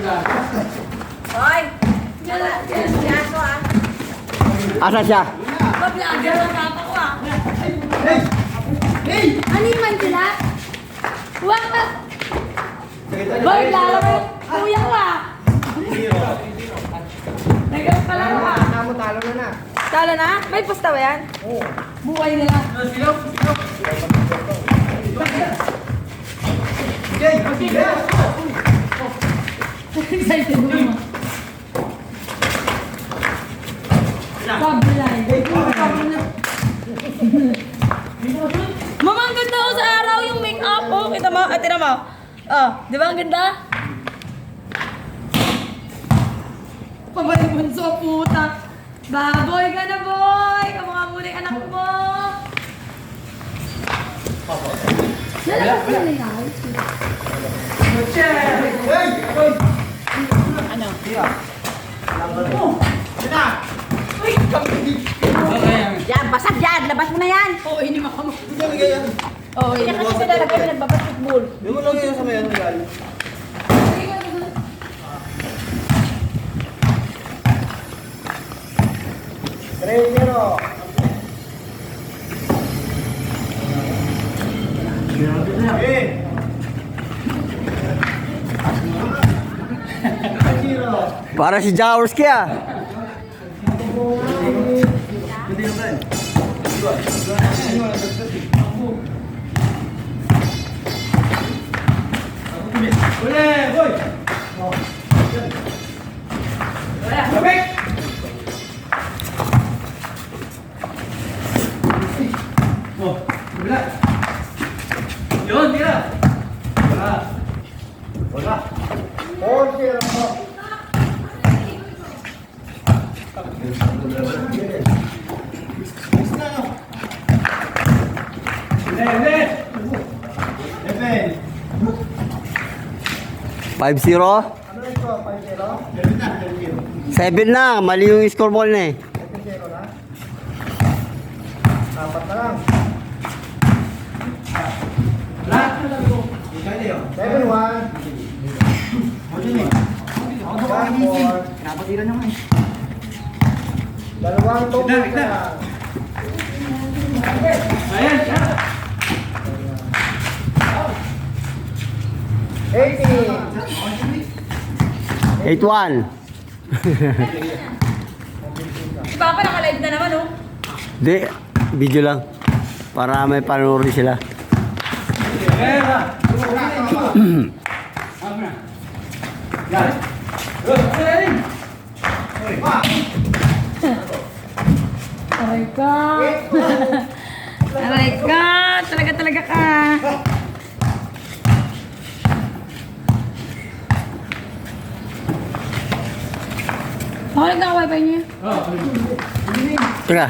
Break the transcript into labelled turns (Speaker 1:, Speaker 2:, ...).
Speaker 1: Hoy! Yan ko ah.
Speaker 2: Asa siya?
Speaker 1: Bablaga ng papa ko ah.
Speaker 3: Ano yung Mandela? Huwag ka! Boy, lalo mo! Kuya ko ah! Nagano pa lang ah!
Speaker 2: Talo na na.
Speaker 1: Talo na? May pusta ba yan?
Speaker 2: Oo.
Speaker 1: Buhay nila.
Speaker 3: Excited mo. Pablay.
Speaker 1: Mama, ang ganda ko sa araw yung make-up. Oh, kita mo? At tira mo. Oh, di ba ang ganda?
Speaker 3: Pabalik mo sa puta. Baboy ka na, boy! Kamukha mo na yung anak mo! Lalabas mo na yan.
Speaker 1: Ano? Yan, basag yan. Labas mo na yan.
Speaker 3: Oo, hindi makamo.
Speaker 1: Oh, yan kasi sila lagay na nagbabasketball.
Speaker 2: Di mo lang yun sa mayan real. Zero. Para si Jaworski ah.
Speaker 4: Yun, tira. Wala.
Speaker 2: Five zero. 7 na, mali yung scoreboard na eh.
Speaker 4: Apat na lang. 7-1. 1-4.
Speaker 2: Napatira nyo nga eh.
Speaker 4: Dalawang tubig na lang.
Speaker 5: Ayan, siya.
Speaker 2: 8-1.
Speaker 1: Si Papa naka-live na naman, oh.
Speaker 2: Di, video lang. Para may panoorin sila.
Speaker 5: Pera. Ano na? Yan. Ayan.
Speaker 3: Aray ka! Aray ka! Talaga ka! Ako nagkaka-wifi niya.
Speaker 5: Oh,
Speaker 2: Teka,